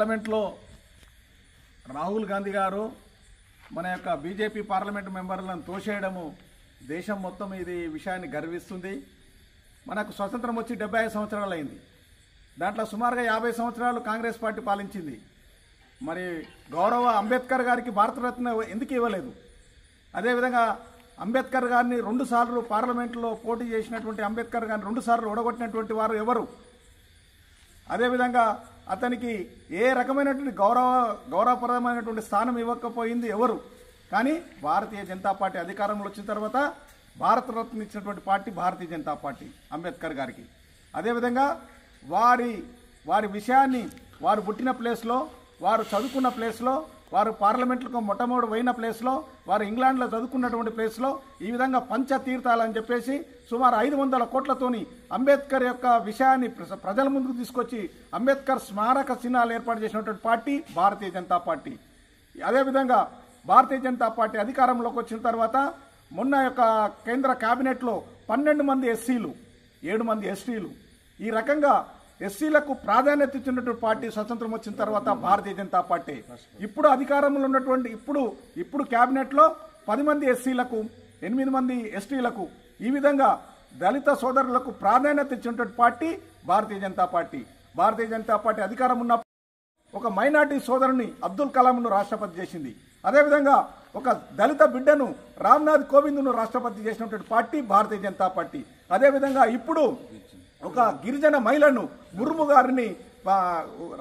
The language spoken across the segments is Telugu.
పార్లమెంట్లో రాహుల్ గాంధీ గారు మన యొక్క బీజేపీ పార్లమెంట్ మెంబర్లను తోసేయడము దేశం మొత్తం ఇది విషయాన్ని గర్విస్తుంది. మనకు స్వతంత్రం వచ్చి 75 సంవత్సరాలు అయింది. దాంట్లో సుమారుగా 50 సంవత్సరాలు కాంగ్రెస్ పార్టీ పాలించింది. మరి గౌరవ అంబేద్కర్ గారికి భారతరత్న ఎందుకు ఇవ్వలేదు? అదేవిధంగా అంబేద్కర్ గారిని 2 సార్లు పార్లమెంట్లో పోటీ చేసినటువంటి అంబేద్కర్ గారిని 2 సార్లు ఓడగొట్టినటువంటి వారు ఎవరు? అదేవిధంగా అతనికి ఏ రకమైనటువంటి గౌరవప్రదమైనటువంటి స్థానం ఇవ్వకపోయింది ఎవరు? కానీ భారతీయ జనతా పార్టీ అధికారంలో వచ్చిన తర్వాత భారతరత్న ఇచ్చినటువంటి పార్టీ భారతీయ జనతా పార్టీ అంబేద్కర్ గారికి. అదేవిధంగా వారి విషయాన్ని వారు పుట్టిన ప్లేస్లో, వారు చదువుకున్న ప్లేస్లో, వారు పార్లమెంట్లకు మొట్టమొదటి పోయిన ప్లేస్లో, వారు ఇంగ్లాండ్లో చదువుకున్నటువంటి ప్లేస్లో ఈ విధంగా పంచతీర్థాలని చెప్పేసి సుమారు 500 కోట్లతోని అంబేద్కర్ యొక్క విషయాన్ని ప్రజల ముందుకు తీసుకొచ్చి అంబేద్కర్ స్మారక చిహ్నాలు ఏర్పాటు చేసినటువంటి పార్టీ భారతీయ జనతా పార్టీ. అదేవిధంగా భారతీయ జనతా పార్టీ అధికారంలోకి వచ్చిన తర్వాత మొన్న యొక్క కేంద్ర కేబినెట్లో 12 మంది ఎస్సీలు, 7 మంది ఎస్టీలు, ఈ రకంగా ఎస్సీలకు ప్రాధాన్యత ఇచ్చినటువంటి పార్టీ స్వతంత్రం వచ్చిన తర్వాత భారతీయ జనతా పార్టీ. ఇప్పుడు అధికారంలో ఉన్నటువంటి ఇప్పుడు కేబినెట్లో 10 మంది ఎస్సీలకు, 8 మంది ఎస్టీలకు, ఈ విధంగా దళిత సోదరులకు ప్రాధాన్యత ఇచ్చినటువంటి party Bharatiya Janata party. Bharatiya Janata party అధికారం ఉన్న ఒక మైనార్టీ సోదరుని అబ్దుల్ కలాంను రాష్ట్రపతి చేసింది. అదేవిధంగా ఒక దళిత బిడ్డను రామ్నాథ్ కోవింద్ను రాష్ట్రపతి చేసినటువంటి పార్టీ భారతీయ జనతా పార్టీ. అదేవిధంగా ఇప్పుడు ఒక గిరిజన మహిళను ముర్ము గారిని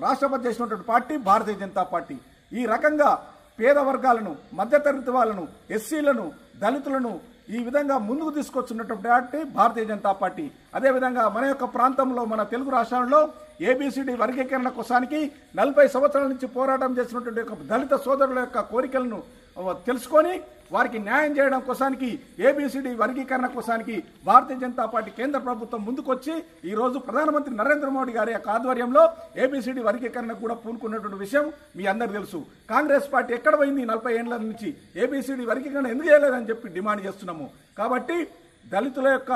రాష్ట్రపతి చేసినటువంటి పార్టీ భారతీయ జనతా పార్టీ. ఈ రకంగా పేద వర్గాలను, మధ్యతరగతి వాళ్ళను, ఎస్సీలను, దళితులను ఈ విధంగా ముందుకు తీసుకొచ్చినటువంటి పార్టీ భారతీయ జనతా పార్టీ. అదేవిధంగా మన యొక్క ప్రాంతంలో, మన తెలుగు రాష్ట్రాల్లో ఏబిసిడి వర్గీకరణ కోసానికి 40 సంవత్సరాల నుంచి పోరాటం చేసినటువంటి దళిత సోదరుల యొక్క కోరికలను తెలుసుకొని వారికి న్యాయం చేయడం కోసానికి, ఏబిసిడి వర్గీకరణ కోసానికి భారతీయ జనతా పార్టీ కేంద్ర ప్రభుత్వం ముందుకొచ్చి ఈరోజు ప్రధానమంత్రి నరేంద్ర మోడీ గారి యొక్క ఆధ్వర్యంలో ఏబిసిడి వర్గీకరణ కూడా పూనుకున్నటువంటి విషయం మీ అందరికీ తెలుసు. కాంగ్రెస్ పార్టీ ఎక్కడ పోయింది? 40 ఏళ్ల నుంచి ఏబిసిడి వర్గీకరణ ఎందుకు చేయలేదని చెప్పి డిమాండ్ చేస్తున్నాము. కాబట్టి దళితుల యొక్క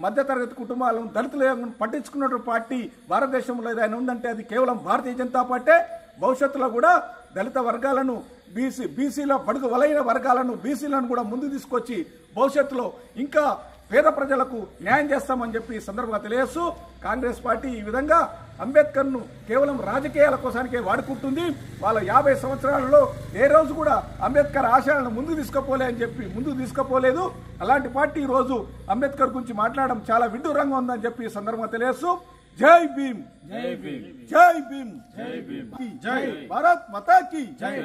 మధ్యతరగతి కుటుంబాలను, దళితులను పట్టించుకున్నటువంటి పార్టీ భారతదేశంలో ఏదైనా ఉందంటే అది కేవలం భారతీయ జనతా పార్టీ. భవిష్యత్తులో కూడా దళిత వర్గాలను, బీసీల బడుగు వలైన వర్గాలను, బీసీలను కూడా ముందు తీసుకొచ్చి భవిష్యత్తులో ఇంకా పేద ప్రజలకు న్యాయం చేస్తామని చెప్పి సందర్భంగా తెలియజేస్తూ, కాంగ్రెస్ పార్టీ ఈ విధంగా అంబేద్కర్ను కేవలం రాజకీయాల కోసానికే వాడుకుంటుంది. వాళ్ళ 50 సంవత్సరాలలో ఏ రోజు కూడా అంబేద్కర్ ఆశయాలను ముందుకు తీసుకుపోలేదు. అలాంటి పార్టీ ఈ రోజు అంబేద్కర్ గురించి మాట్లాడడం చాలా విడ్డూరంగా ఉందని చెప్పి సందర్భంగా తెలియజేస్తూ, జై భీమ్, జై భీమ్, జై భీమ్, జై భీమ్, జై భారత్ మాతా కీ జై.